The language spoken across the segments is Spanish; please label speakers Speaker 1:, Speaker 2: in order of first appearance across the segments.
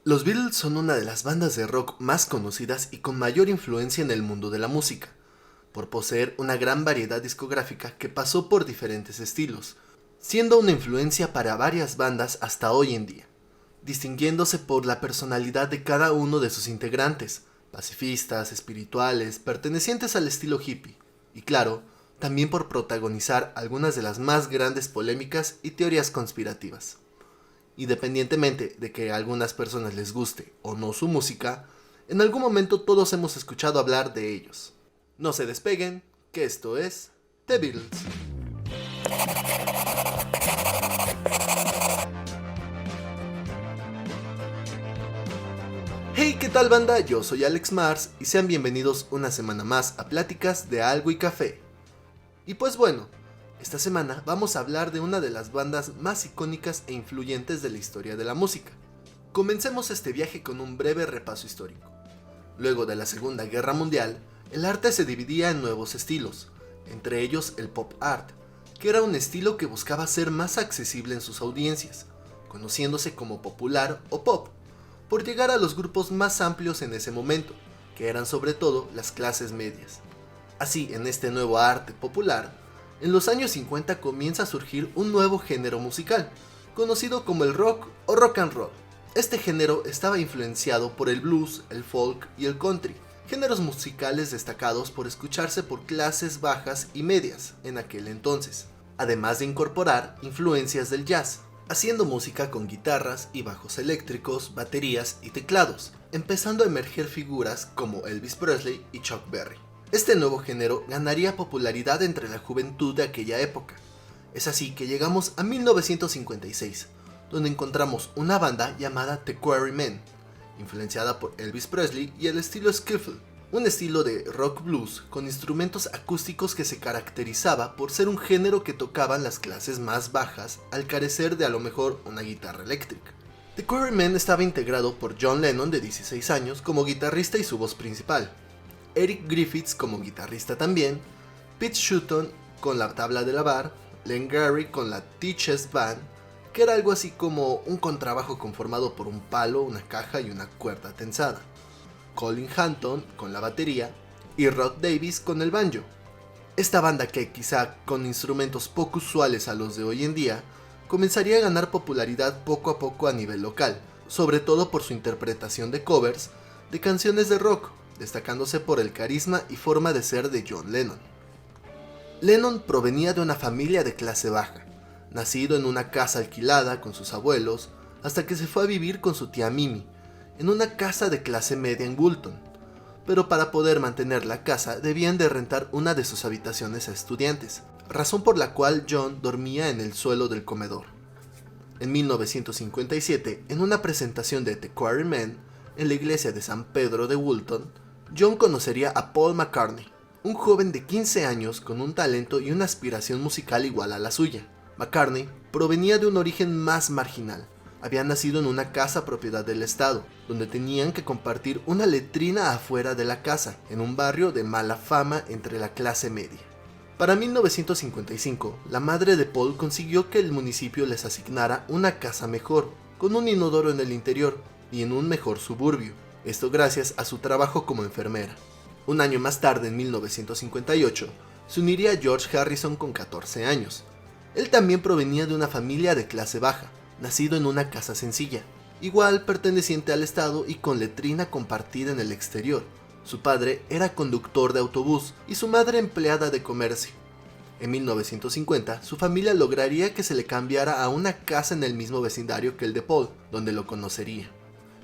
Speaker 1: Los Beatles son una de las bandas de rock más conocidas y con mayor influencia en el mundo de la música, por poseer una gran variedad discográfica que pasó por diferentes estilos, siendo una influencia para varias bandas hasta hoy en día, distinguiéndose por la personalidad de cada uno de sus integrantes, pacifistas, espirituales, pertenecientes al estilo hippie, y claro, también por protagonizar algunas de las más grandes polémicas y teorías conspirativas. Independientemente de que a algunas personas les guste o no su música, en algún momento todos hemos escuchado hablar de ellos. No se despeguen, que esto es The Beatles. Hey, ¿qué tal banda? Yo soy Alex Mars y sean bienvenidos una semana más a Pláticas de Algo y Café. Y pues bueno, esta semana vamos a hablar de una de las bandas más icónicas e influyentes de la historia de la música. Comencemos este viaje con un breve repaso histórico. Luego de la Segunda Guerra Mundial, el arte se dividía en nuevos estilos, entre ellos el pop art, que era un estilo que buscaba ser más accesible en sus audiencias, conociéndose como popular o pop, por llegar a los grupos más amplios en ese momento, que eran sobre todo las clases medias. Así, en este nuevo arte popular, en los años 50 comienza a surgir un nuevo género musical, conocido como el rock o rock and roll. Este género estaba influenciado por el blues, el folk y el country, géneros musicales destacados por escucharse por clases bajas y medias en aquel entonces, además de incorporar influencias del jazz, haciendo música con guitarras y bajos eléctricos, baterías y teclados, empezando a emerger figuras como Elvis Presley y Chuck Berry. Este nuevo género ganaría popularidad entre la juventud de aquella época. Es así que llegamos a 1956, donde encontramos una banda llamada The Quarrymen, influenciada por Elvis Presley y el estilo skiffle, un estilo de rock blues con instrumentos acústicos que se caracterizaba por ser un género que tocaban las clases más bajas al carecer de a lo mejor una guitarra eléctrica. The Quarrymen estaba integrado por John Lennon de 16 años como guitarrista y su voz principal, Eric Griffiths como guitarrista también, Pete Shotton con la tabla de lavar, Len Gary con la T-Chest Band, que era algo así como un contrabajo conformado por un palo, una caja y una cuerda tensada, Colin Hanton con la batería y Rod Davis con el banjo. Esta banda, que quizá con instrumentos poco usuales a los de hoy en día, comenzaría a ganar popularidad poco a poco a nivel local, sobre todo por su interpretación de covers de canciones de rock, destacándose por el carisma y forma de ser de John Lennon. Lennon provenía de una familia de clase baja, nacido en una casa alquilada con sus abuelos, hasta que se fue a vivir con su tía Mimi, en una casa de clase media en Woolton, pero para poder mantener la casa debían de rentar una de sus habitaciones a estudiantes, razón por la cual John dormía en el suelo del comedor. En 1957, en una presentación de The Quarrymen en la iglesia de San Pedro de Woolton, John conocería a Paul McCartney, un joven de 15 años con un talento y una aspiración musical igual a la suya. McCartney provenía de un origen más marginal. Había nacido en una casa propiedad del Estado, donde tenían que compartir una letrina afuera de la casa, en un barrio de mala fama entre la clase media. Para 1955, la madre de Paul consiguió que el municipio les asignara una casa mejor, con un inodoro en el interior y en un mejor suburbio. Esto gracias a su trabajo como enfermera. Un año más tarde, en 1958, se uniría George Harrison con 14 años. Él también provenía de una familia de clase baja, nacido en una casa sencilla, igual perteneciente al Estado y con letrina compartida en el exterior. Su padre era conductor de autobús y su madre empleada de comercio. En 1950, su familia lograría que se le cambiara a una casa en el mismo vecindario que el de Paul, donde lo conocería.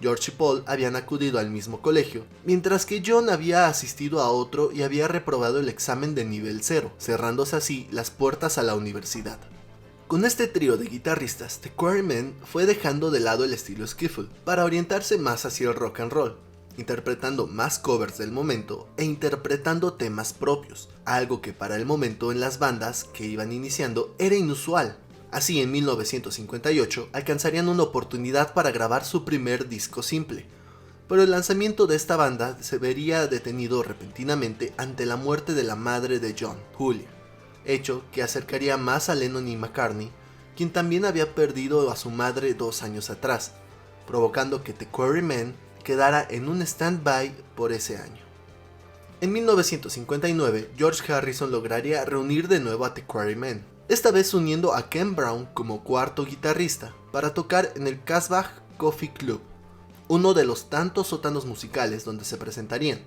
Speaker 1: George y Paul habían acudido al mismo colegio, mientras que John había asistido a otro y había reprobado el examen de nivel 0, cerrándose así las puertas a la universidad. Con este trío de guitarristas, The Quarrymen fue dejando de lado el estilo skiffle para orientarse más hacia el rock and roll, interpretando más covers del momento e interpretando temas propios, algo que para el momento en las bandas que iban iniciando era inusual. Así, en 1958 alcanzarían una oportunidad para grabar su primer disco simple, pero el lanzamiento de esta banda se vería detenido repentinamente ante la muerte de la madre de John, Julia, hecho que acercaría más a Lennon y McCartney, quien también había perdido a su madre 2 años atrás, provocando que The Quarrymen quedara en un stand-by por ese año. En 1959, George Harrison lograría reunir de nuevo a The Quarrymen, esta vez uniendo a Ken Brown como cuarto guitarrista para tocar en el Casbah Coffee Club, uno de los tantos sótanos musicales donde se presentarían.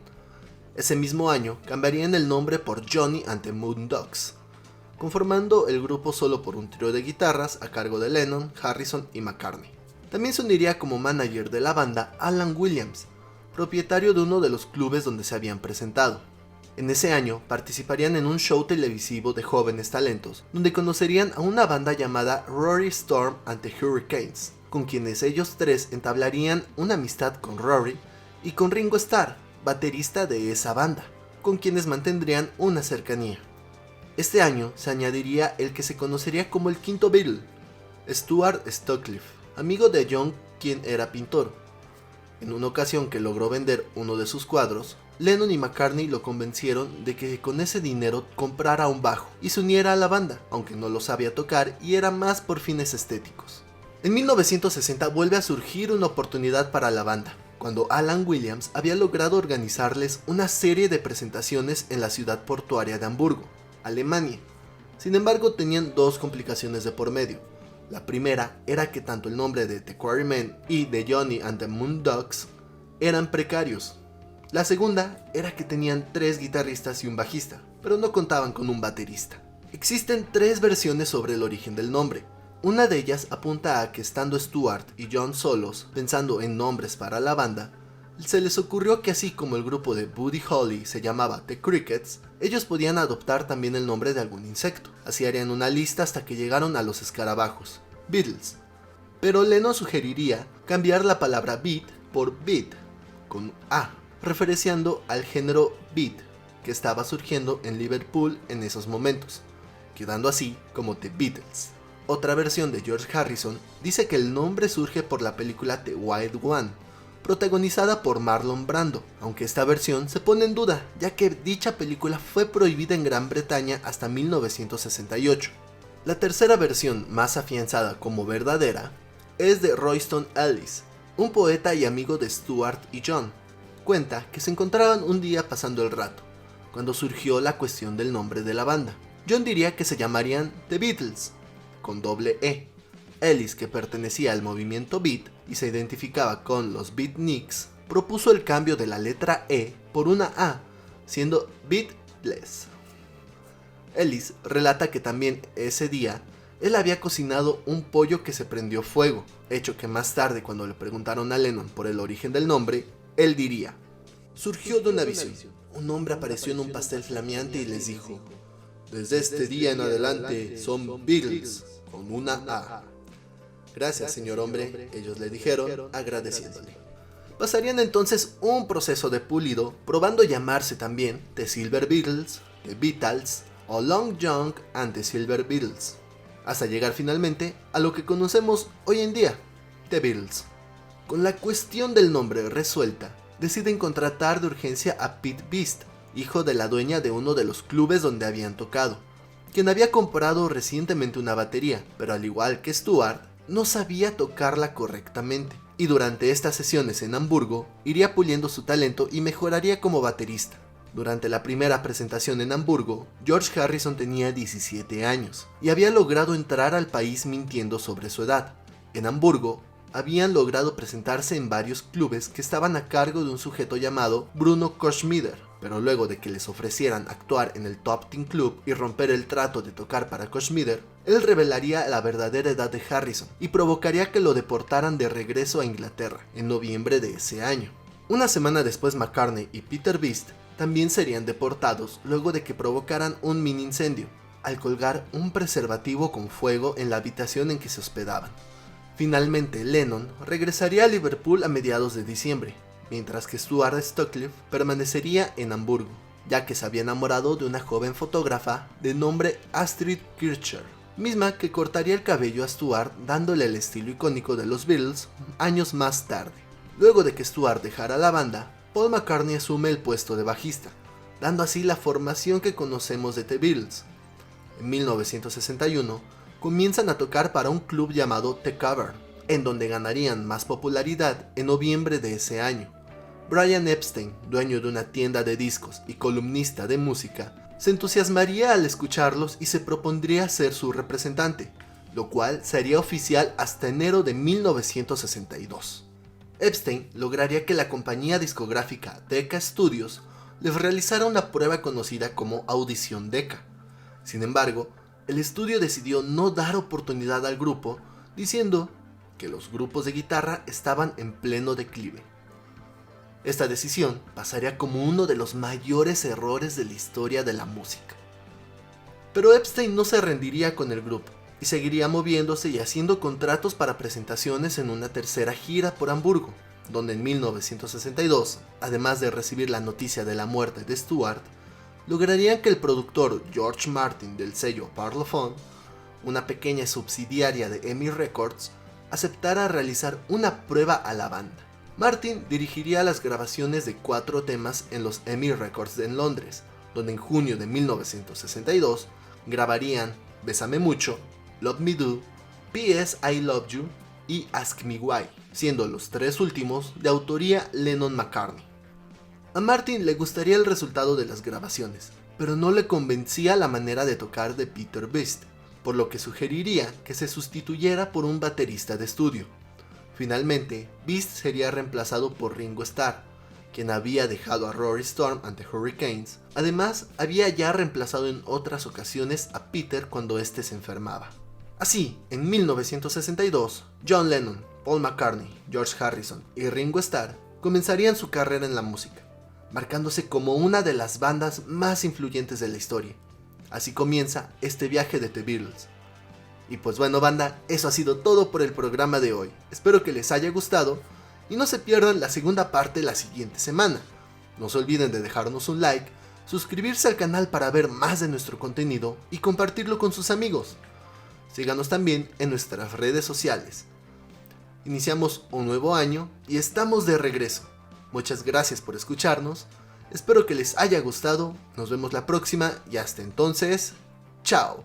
Speaker 1: Ese mismo año cambiarían el nombre por Johnny and the Moondogs, conformando el grupo solo por un trío de guitarras a cargo de Lennon, Harrison y McCartney. También se uniría como manager de la banda Alan Williams, propietario de uno de los clubes donde se habían presentado. En ese año participarían en un show televisivo de jóvenes talentos, donde conocerían a una banda llamada Rory Storm and the Hurricanes, con quienes ellos tres entablarían una amistad con Rory y con Ringo Starr, baterista de esa banda, con quienes mantendrían una cercanía. Este año se añadiría el que se conocería como el quinto Beatle, Stuart Sutcliffe, amigo de John, quien era pintor. En una ocasión que logró vender uno de sus cuadros, Lennon y McCartney lo convencieron de que con ese dinero comprara un bajo y se uniera a la banda, aunque no lo sabía tocar y era más por fines estéticos. En 1960 vuelve a surgir una oportunidad para la banda, cuando Alan Williams había logrado organizarles una serie de presentaciones en la ciudad portuaria de Hamburgo, Alemania. Sin embargo, tenían dos complicaciones de por medio. La primera era que tanto el nombre de The Quarrymen y de Johnny and the Moondogs eran precarios. La segunda era que tenían 3 guitarristas y un bajista, pero no contaban con un baterista. Existen 3 versiones sobre el origen del nombre. Una de ellas apunta a que estando Stuart y John solos, pensando en nombres para la banda, se les ocurrió que así como el grupo de Buddy Holly se llamaba The Crickets, ellos podían adoptar también el nombre de algún insecto. Así harían una lista hasta que llegaron a los escarabajos, Beatles. Pero Lennon sugeriría cambiar la palabra beat por beat, con A, referenciando al género beat que estaba surgiendo en Liverpool en esos momentos, quedando así como The Beatles. Otra versión de George Harrison dice que el nombre surge por la película The Wild One, protagonizada por Marlon Brando, aunque esta versión se pone en duda, ya que dicha película fue prohibida en Gran Bretaña hasta 1968. La tercera versión, más afianzada como verdadera, es de Royston Ellis, un poeta y amigo de Stuart y John. Cuenta que se encontraban un día pasando el rato, cuando surgió la cuestión del nombre de la banda. John diría que se llamarían The Beatles, con doble E. Ellis, que pertenecía al movimiento beat y se identificaba con los beatniks, propuso el cambio de la letra E por una A, siendo Beatless. Ellis relata que también ese día él había cocinado un pollo que se prendió fuego, hecho que más tarde, cuando le preguntaron a Lennon por el origen del nombre, él diría: surgió de una visión. Un hombre apareció en un pastel flameante y les dijo: desde este día en adelante son Beatles, con una A. Gracias, señor hombre, ellos le dijeron, agradeciéndole. Pasarían entonces un proceso de pulido, probando llamarse también The Silver Beatles, The Beatles o Long John and the Silver Beatles, hasta llegar finalmente a lo que conocemos hoy en día, The Beatles. Con la cuestión del nombre resuelta, deciden contratar de urgencia a Pete Best, hijo de la dueña de uno de los clubes donde habían tocado, quien había comprado recientemente una batería, pero al igual que Stuart, no sabía tocarla correctamente, y durante estas sesiones en Hamburgo iría puliendo su talento y mejoraría como baterista. Durante la primera presentación en Hamburgo, George Harrison tenía 17 años y había logrado entrar al país mintiendo sobre su edad. En Hamburgo, habían logrado presentarse en varios clubes que estaban a cargo de un sujeto llamado Bruno Koschmider, pero luego de que les ofrecieran actuar en el Top Ten Club y romper el trato de tocar para Koschmider, él revelaría la verdadera edad de Harrison y provocaría que lo deportaran de regreso a Inglaterra en noviembre de ese año. Una semana después, McCartney y Peter Best también serían deportados luego de que provocaran un mini incendio al colgar un preservativo con fuego en la habitación en que se hospedaban. Finalmente, Lennon regresaría a Liverpool a mediados de diciembre, mientras que Stuart Sutcliffe permanecería en Hamburgo, ya que se había enamorado de una joven fotógrafa de nombre Astrid Kircher, misma que cortaría el cabello a Stuart dándole el estilo icónico de los Beatles años más tarde. Luego de que Stuart dejara la banda, Paul McCartney asume el puesto de bajista, dando así la formación que conocemos de The Beatles. En 1961, comienzan a tocar para un club llamado The Cavern, en donde ganarían más popularidad en noviembre de ese año. Brian Epstein, dueño de una tienda de discos y columnista de música, se entusiasmaría al escucharlos y se propondría ser su representante, lo cual sería oficial hasta enero de 1962. Epstein lograría que la compañía discográfica Decca Studios les realizara una prueba conocida como Audición Decca. Sin embargo, el estudio decidió no dar oportunidad al grupo, diciendo que los grupos de guitarra estaban en pleno declive. Esta decisión pasaría como uno de los mayores errores de la historia de la música. Pero Epstein no se rendiría con el grupo y seguiría moviéndose y haciendo contratos para presentaciones en una tercera gira por Hamburgo, donde en 1962, además de recibir la noticia de la muerte de Stewart, lograrían que el productor George Martin del sello Parlophone, una pequeña subsidiaria de EMI Records, aceptara realizar una prueba a la banda. Martin dirigiría las grabaciones de 4 temas en los EMI Records en Londres, donde en junio de 1962 grabarían Bésame Mucho, Love Me Do, P.S. I Love You y Ask Me Why, siendo los 3 últimos de autoría Lennon-McCartney. A Martin le gustaría el resultado de las grabaciones, pero no le convencía la manera de tocar de Peter Beast, por lo que sugeriría que se sustituyera por un baterista de estudio. Finalmente, Beast sería reemplazado por Ringo Starr, quien había dejado a Rory Storm ante Hurricanes. Además, había ya reemplazado en otras ocasiones a Peter cuando éste se enfermaba. Así, en 1962, John Lennon, Paul McCartney, George Harrison y Ringo Starr comenzarían su carrera en la música, marcándose como una de las bandas más influyentes de la historia. Así comienza este viaje de The Beatles. Y pues bueno, banda, eso ha sido todo por el programa de hoy. Espero que les haya gustado y no se pierdan la segunda parte la siguiente semana. No se olviden de dejarnos un like, suscribirse al canal para ver más de nuestro contenido y compartirlo con sus amigos. Síganos también en nuestras redes sociales. Iniciamos un nuevo año y estamos de regreso. Muchas gracias por escucharnos. Espero que les haya gustado. Nos vemos la próxima y hasta entonces, chao.